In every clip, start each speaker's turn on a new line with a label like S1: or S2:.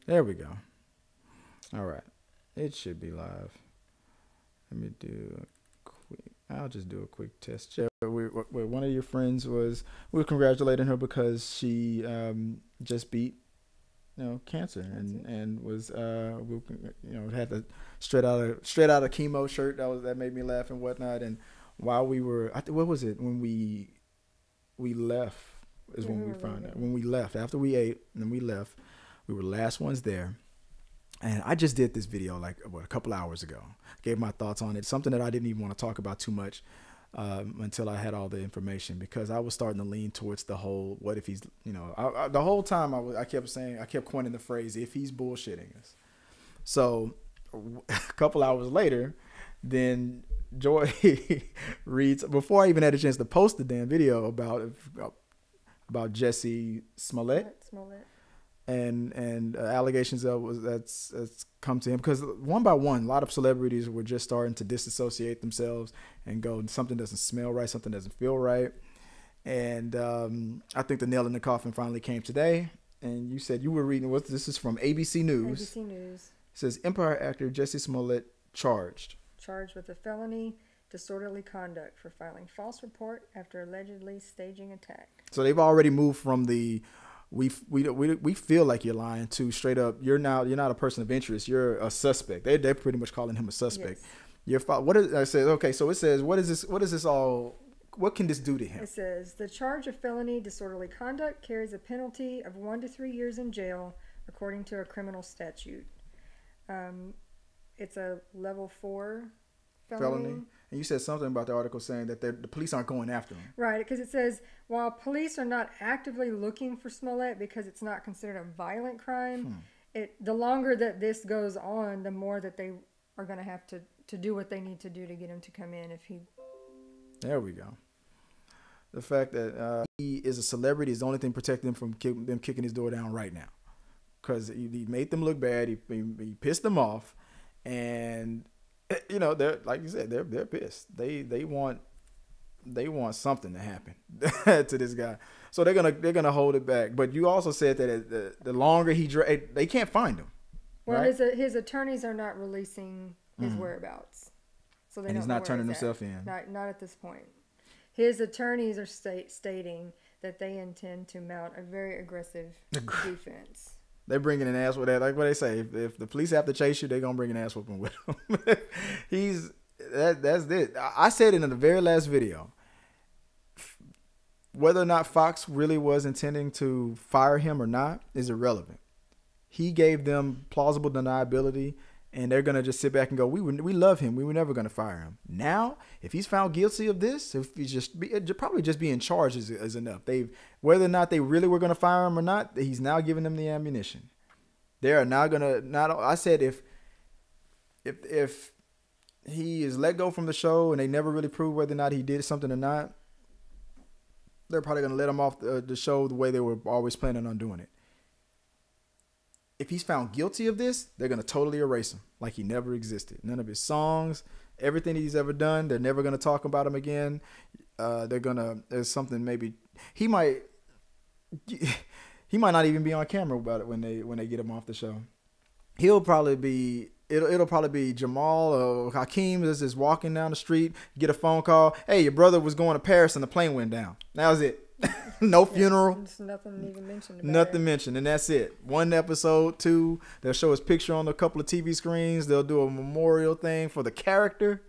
S1: There we go. All right. It should be live. Let me do a quick. I'll just do a quick test check. One of your friends was, we were congratulating her because she just beat, cancer, and was had the straight out of chemo shirt that made me laugh and whatnot. And while we were, what was it when we left? Is when we found out. When we left after we ate and then we left, we were the last ones there. And I just did this video like a couple hours ago. Gave my thoughts on it. Something that I didn't even want to talk about too much until I had all the information, because I was starting to lean towards the whole, what if he's, the whole time I kept coining the phrase, if he's bullshitting us. So a couple hours later, then Joy reads, before I even had a chance to post the damn video about Jussie Smollett. And allegations that's come to him, because one by one, a lot of celebrities were just starting to disassociate themselves and go, something doesn't smell right, something doesn't feel right. And I think the nail in the coffin finally came today. And you said you were reading, this is from ABC News.
S2: ABC News.
S1: It says Empire actor Jussie Smollett charged
S2: with a felony disorderly conduct for filing false report after allegedly staging attack.
S1: So they've already moved from the we feel like you're lying to straight up, you're not a person of interest, you're a suspect. They're pretty much calling him a suspect. Yes. I said, okay, so it says, what can this do to him?
S2: It says the charge of felony disorderly conduct carries a penalty of 1 to 3 years in jail according to a criminal statute. It's a level 4 felony.
S1: And you said something about the article saying that the police aren't going after him.
S2: Right, because it says, while police are not actively looking for Smollett because it's not considered a violent crime, the longer that this goes on, the more that they are going to have to do what they need to do to get him to come in.
S1: There we go. The fact that he is a celebrity is the only thing protecting him from them kicking his door down right now. Because he made them look bad. He pissed them off. And they're, like you said, they're pissed. They want something to happen to this guy. So they're gonna hold it back. But you also said that the longer they can't find him.
S2: Well,
S1: right?
S2: his attorneys are not releasing his whereabouts, so they
S1: and he's not turning himself in.
S2: Not at this point. His attorneys are stating that they intend to mount a very aggressive defense.
S1: They're bringing an ass with that. Like what they say, if the police have to chase you, they're going to bring an ass whooping with them. That's it. I said it in the very last video. Whether or not Fox really was intending to fire him or not is irrelevant. He gave them plausible deniability, and they're going to just sit back and go, we love him. We were never going to fire him. Now, if he's found guilty of this, if he's probably just being charged is enough. Whether or not they really were going to fire him or not, he's now giving them the ammunition. They are now going to, I said if he is let go from the show and they never really prove whether or not he did something or not, they're probably going to let him off the show the way they were always planning on doing it. If he's found guilty of this, they're going to totally erase him like he never existed. None of his songs, everything he's ever done, they're never going to talk about him again. There's something maybe, he might not even be on camera about it when they get him off the show. He'll probably be, it'll probably be Jamal or Hakeem is just walking down the street, get a phone call. Hey, your brother was going to Paris and the plane went down. That was it. No funeral.
S2: There's nothing even mentioned about
S1: Nothing mentioned, and that's it. 1 episode, 2. They'll show his picture on a couple of TV screens. They'll do a memorial thing for the character,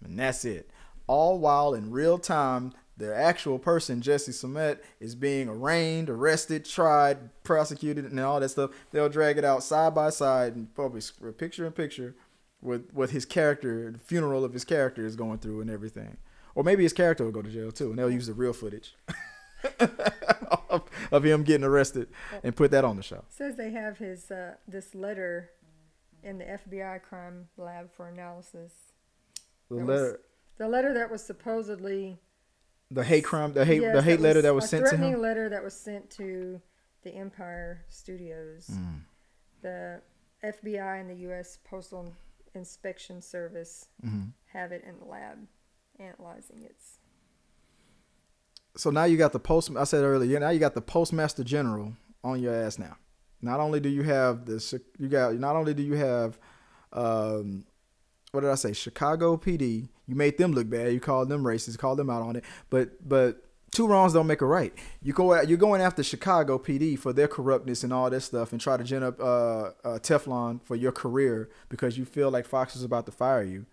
S1: and that's it. All while in real time, the actual person, Jussie Smollett, is being arraigned, arrested, tried, prosecuted, and all that stuff. They'll drag it out side by side and probably picture in picture with what his character, the funeral of his character is going through and everything. Or maybe his character will go to jail too, and they'll use the real footage of him getting arrested and put that on the show.
S2: It says they have his this letter in the FBI crime lab for analysis.
S1: The letter
S2: that was supposedly
S1: the hate letter that was sent to him.
S2: A threatening letter that was sent to the Empire Studios. The FBI and the U.S. Postal Inspection Service have it in the lab analyzing it. So
S1: now you got the I said earlier, now you got the Postmaster General on your ass now. Not only do you have what did I say? Chicago PD. You made them look bad. You called them racist. Called them out on it. But two wrongs don't make a right. You're going after Chicago PD for their corruptness and all this stuff, and try to gin up Teflon for your career because you feel like Fox is about to fire you.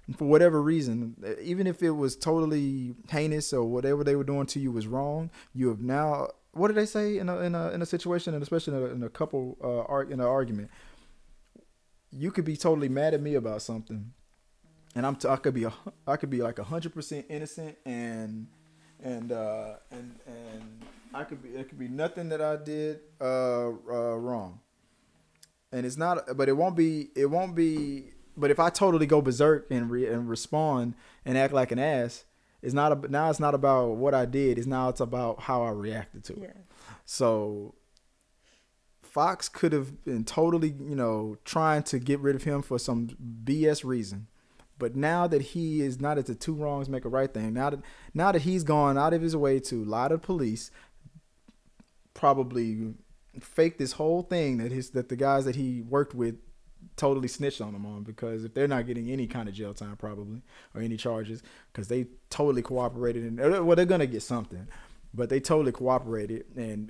S1: And for whatever reason, even if it was totally heinous or whatever they were doing to you was wrong, you have now. What did they say in a situation, and especially in a couple in an argument? You could be totally mad at me about something, and I could be like 100% innocent, and it could be nothing that I did wrong, and it's not. But it won't be. But if I totally go berserk and respond and act like an ass, it's not about what I did. It's about how I reacted to it.
S2: Yeah.
S1: So Fox could have been totally, trying to get rid of him for some BS reason. But now that he is not at the two wrongs make a right thing, now that he's gone out of his way to lie to the police, probably fake this whole thing that the guys that he worked with totally snitched on him on, because if they're not getting any kind of jail time probably or any charges because they totally cooperated, and they're gonna get something. But they totally cooperated, and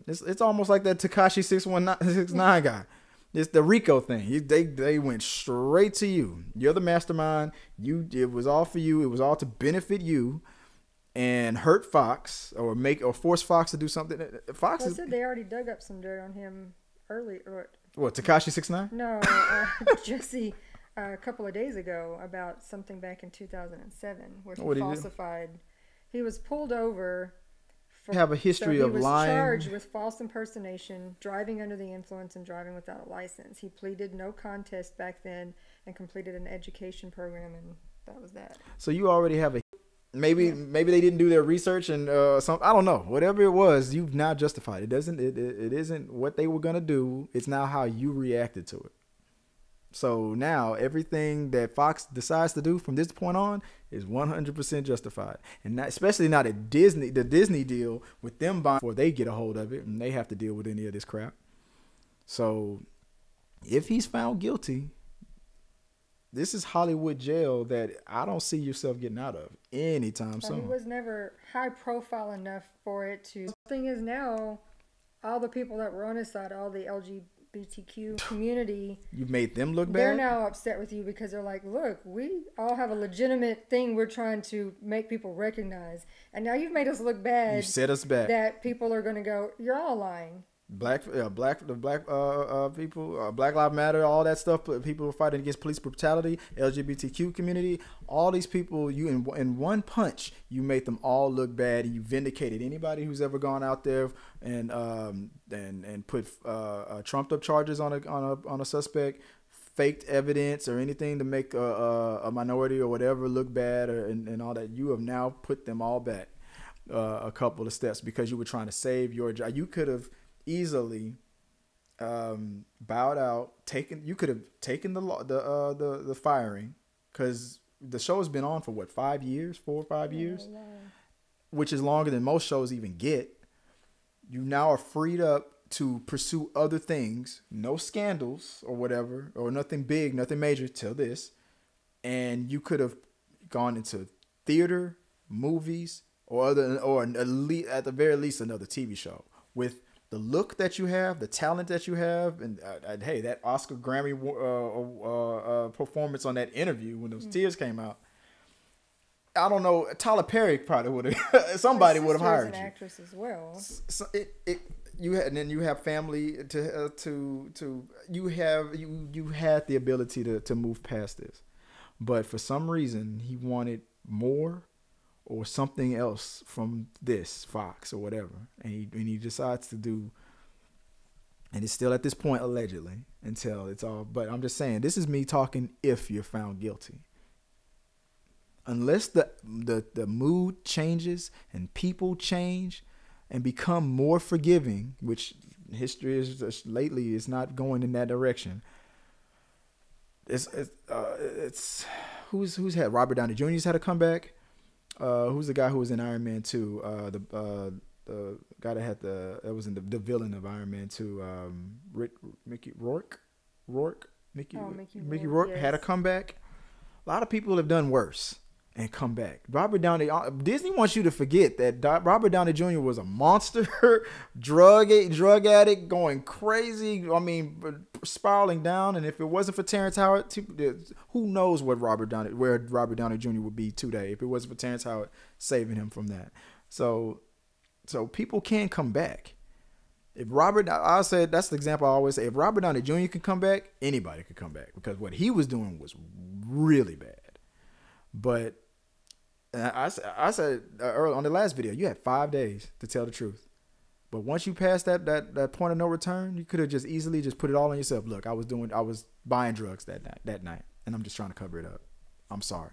S1: it's almost like that Tekashi 619 guy. It's the RICO thing. They went straight to you. You're the mastermind. It was all for you. It was all to benefit you, and hurt Fox or force Fox to do something. Fox
S2: said they already dug up some dirt on him early.
S1: What, Tekashi 6ix9ine?
S2: No, Jussie. A couple of days ago about something back in 2007 where he falsified. He was pulled over.
S1: Have a history of lying.
S2: He was charged with false impersonation, driving under the influence, and driving without a license. He pleaded no contest back then and completed an education program, and that was that.
S1: So you already have a maybe they didn't do their research and I don't know. Whatever it was, you've now justified it. It isn't what they were gonna do. It's now how you reacted to it. So now everything that Fox decides to do from this point on is 100% justified, and especially now the Disney deal with them buying before they get a hold of it, and they have to deal with any of this crap. So if he's found guilty, this is Hollywood jail that I don't see yourself getting out of anytime soon.
S2: He was never high profile enough for it to. The thing is now, all the people that were on his side, all the LGBTQ community,
S1: you made them look bad.
S2: They're now upset with you because they're like, look, we all have a legitimate thing we're trying to make people recognize, and now you've made us look bad.
S1: You set us back.
S2: That people are going to go, you're all lying.
S1: Black people, Black Lives Matter, all that stuff. People who are fighting against police brutality, LGBTQ community, all these people. You in one punch, you made them all look bad. You vindicated anybody who's ever gone out there and put trumped up charges on a suspect, faked evidence or anything to make a minority or whatever look bad, and all that. You have now put them all back a couple of steps because you were trying to save your job. You could have easily bowed out, you could have taken the firing, because the show has been on for what, 5 years, 4 or 5 years, which is longer than most shows even get. You now are freed up to pursue other things, no scandals or whatever, or nothing big, nothing major till this, and you could have gone into theater, movies, or at the very least another TV show with the look that you have, the talent that you have, and hey, that Oscar Grammy performance on that interview when those tears came out. I don't know. Tyler Perry probably would have. Somebody would have hired you.
S2: An actress as well.
S1: So and then you have family you had the ability to move past this, but for some reason he wanted more or something else from this Fox or whatever, and he decides to do, and it's still at this point allegedly until it's all. But I'm just saying, this is me talking if you're found guilty. Unless the mood changes and people change and become more forgiving, which history is just lately is not going in that direction. It's who's had Robert Downey Jr.'s had a comeback. Who's the guy who was in Iron Man 2? the guy that had that was in the villain of Iron Man 2, Mickey Rourke, Mickey Rourke had a
S2: yes.
S1: comeback. A lot of people have done worse and come back. Robert Downey, Disney wants you to forget that Robert Downey Jr. was a monster, drug addict, going crazy. I mean, spiraling down. And if it wasn't for Terrence Howard, who knows where Robert Downey Jr. would be today if it wasn't for Terrence Howard saving him from that. So people can come back. If I said that's the example I always say. If Robert Downey Jr. can come back, anybody could come back because what he was doing was really bad. But I said earlier on the last video, you had 5 days to tell the truth. But once you passed that point of no return, you could have just easily just put it all on yourself. Look, I was buying drugs that night, and I'm just trying to cover it up. I'm sorry.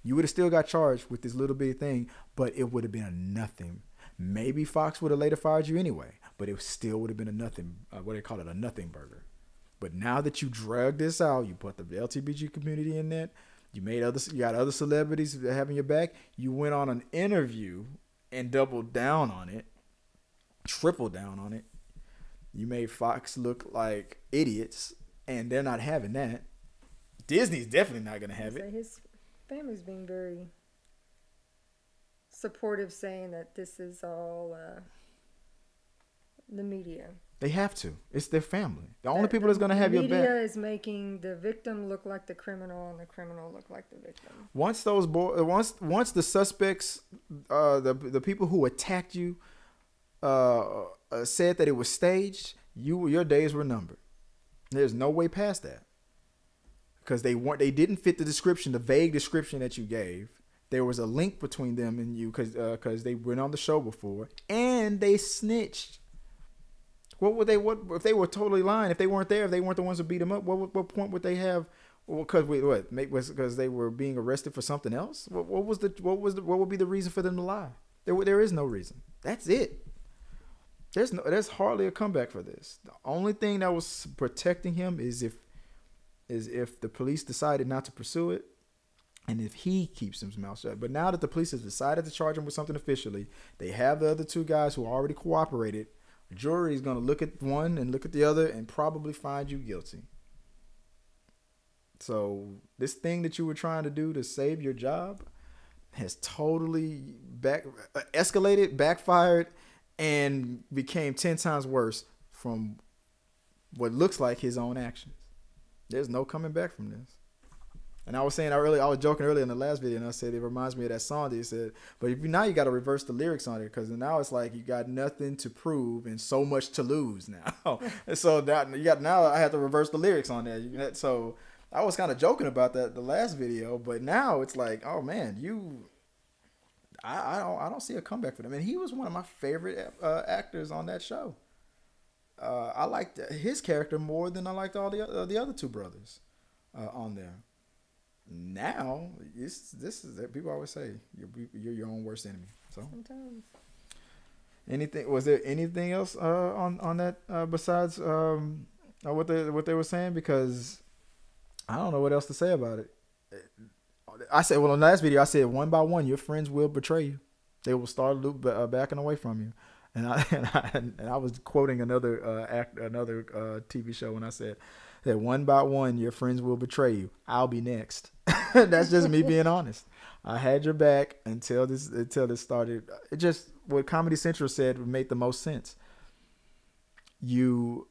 S1: You would have still got charged with this little bitty thing, but it would have been a nothing. Maybe Fox would have later fired you anyway, but it still would have been a nothing. What do they call it? A nothing burger. But now that you dragged this out, you put the LGBTQ community in there. You got other celebrities having your back. You went on an interview and doubled down on it, tripled down on it. You made Fox look like idiots, and they're not having that. Disney's definitely not going to have it.
S2: His family's being very supportive, saying that this is all the media.
S1: They have to. It's their family. The only people that's going to have your back.
S2: The media is making the victim look like the criminal and the criminal look like the victim.
S1: Once the suspects, the people who attacked you, said that it was staged, your days were numbered. There's no way past that. Because they didn't fit the description, the vague description that you gave. There was a link between them and you because they went on the show before and they snitched. What if they were totally lying? If they weren't there, if they weren't the ones who beat them up, what point would they have? Because they were being arrested for something else? What would be the reason for them to lie? There is no reason. That's it. There's hardly a comeback for this. The only thing that was protecting him is if the police decided not to pursue it, and if he keeps his mouth shut. But now that the police has decided to charge him with something officially, they have the other two guys who already cooperated. The jury is going to look at one and look at the other and probably find you guilty. So this thing that you were trying to do to save your job has totally escalated, backfired, and became 10 times worse from what looks like his own actions. There's no coming back from this. And I was joking earlier in the last video, and I said it reminds me of that song that you said. But now you got to reverse the lyrics on it, because now it's like you got nothing to prove and so much to lose now. And so now I have to reverse the lyrics on that. So I was kind of joking about that the last video, but now it's like, oh man, I don't see a comeback for them. And he was one of my favorite actors on that show. I liked his character more than I liked all the other two brothers on there. Now this is people always say you're your own worst enemy. So
S2: sometimes.
S1: Was there anything else on that besides what they were saying? Because I don't know what else to say about it. I said, on the last video, I said one by one, your friends will betray you. They will start backing away from you. And I was quoting another TV show when I said that one by one, your friends will betray you. I'll be next. That's just me being honest. I had your back until this started. It just, what Comedy Central said made the most sense. You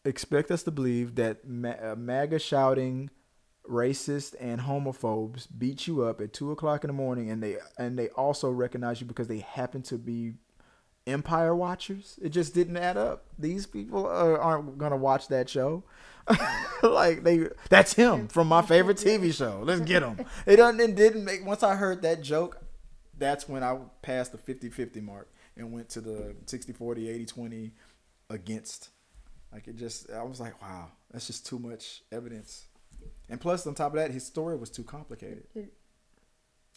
S1: expect us to believe that MAGA shouting racists and homophobes beat you up at 2:00 in the morning, and they also recognize you because they happen to be Empire watchers. It just didn't add up. These people aren't gonna watch that show. That's him from my favorite TV show. Let's get him. It didn't make. Once I heard that joke, that's when I passed the 50-50 mark and went to the 60-40, 80-20 against. I was like, wow, that's just too much evidence. And plus, on top of that, his story was too complicated.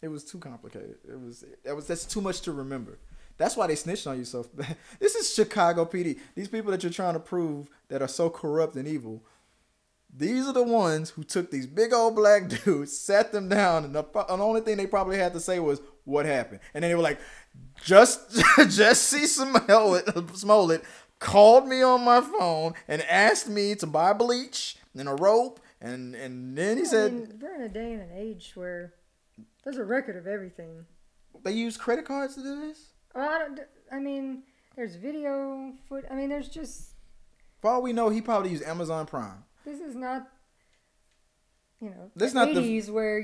S1: It was too complicated. That's too much to remember. That's why they snitched on you so bad. This is Chicago PD. These people that you're trying to prove that are so corrupt and evil, these are the ones who took these big old black dudes, sat them down, and the only thing they probably had to say was, what happened. And then they were like, Jussie Smollett called me on my phone and asked me to buy bleach and a rope. And then he said,
S2: we're in a day and an age where there's a record of everything.
S1: They use credit cards to do this?
S2: There's video foot. There's just...
S1: For all we know, he probably used Amazon Prime.
S2: This is not,
S1: this
S2: the 80s where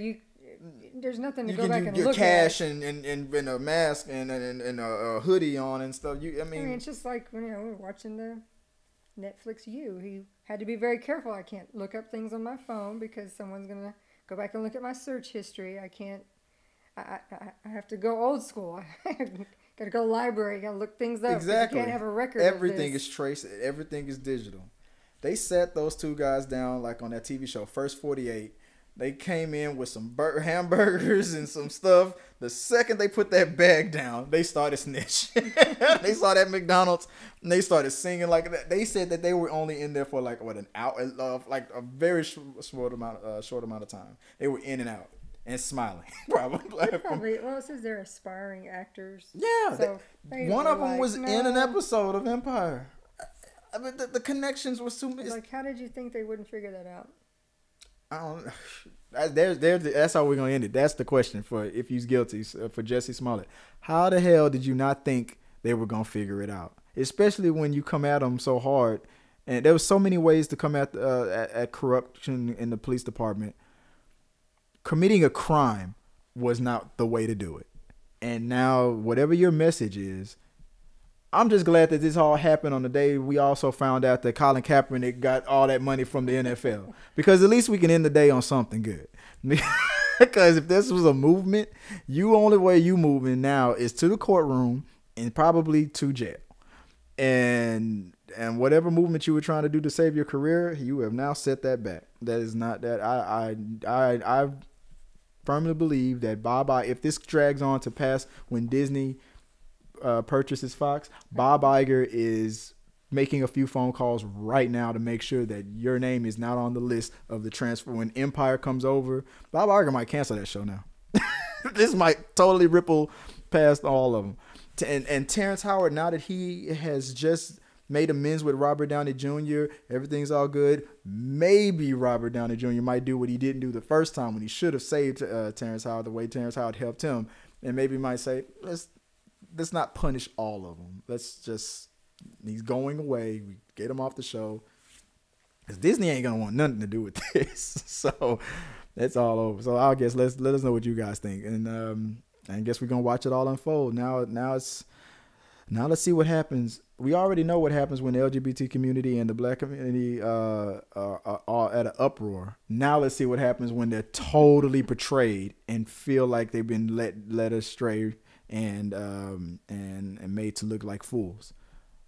S2: there's nothing to go back and look at.
S1: Cash and a mask and a hoodie on and stuff.
S2: It's just like when we're watching the Netflix he had to be very careful. I can't look up things on my phone because someone's going to go back and look at my search history. I can't, I have to go old school. I got to go library, got to look things up.
S1: Exactly.
S2: You can't have a record
S1: Everything
S2: of this.
S1: is traced. Everything is digital. They sat those two guys down like on that TV show, First 48. They came in with some hamburgers and some stuff. The second they put that bag down, they started snitching. They saw that McDonald's and they started singing like that. They said that they were only in there for like an hour, like a very short amount of time. They were in and out and smiling, probably.
S2: It says they're aspiring actors.
S1: Yeah,
S2: so
S1: one of them was in an episode of Empire. The connections were too many.
S2: Like, how did you think they wouldn't figure that out?
S1: I don't know. That's how we're gonna end it. That's the question for if he's guilty for Jussie Smollett. How the hell did you not think they were gonna figure it out? Especially when you come at them so hard, and there was so many ways to come at corruption in the police department. Committing a crime was not the way to do it. And now, whatever your message is, I'm just glad that this all happened on the day we also found out that Colin Kaepernick got all that money from the NFL. Because at least we can end the day on something good. Because if this was a movement, only way you moving now is to the courtroom and probably to jail. And whatever movement you were trying to do to save your career, you have now set that back. That is not that. I firmly believe that if this drags on to pass when Disney purchases Fox, Bob Iger is making a few phone calls right now to make sure that your name is not on the list of the transfer. When Empire comes over, Bob Iger might cancel that show now. This might totally ripple past all of them. And Terrence Howard, now that he has just made amends with Robert Downey Jr., everything's all good. Maybe Robert Downey Jr. might do what he didn't do the first time when he should have saved Terrence Howard the way Terrence Howard helped him. And maybe he might say, let's not punish all of them. He's going away. We get him off the show. Because Disney ain't going to want nothing to do with this. So that's all over. So I guess let us know what you guys think. And I guess we're going to watch it all unfold. Now let's see what happens. We already know what happens when the LGBT community and the black community are at an uproar. Now let's see what happens when they're totally betrayed and feel like they've been led astray and made to look like fools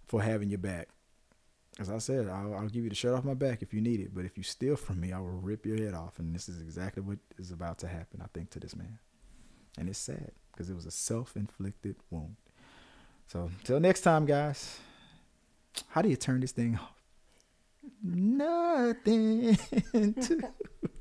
S1: for having your back. As I said, I'll give you the shirt off my back if you need it, but if you steal from me, I will rip your head off. And this is exactly what is about to happen, I think, to this man. And it's sad because it was a self-inflicted wound. So till next time, guys, how do you turn this thing off? Nothing.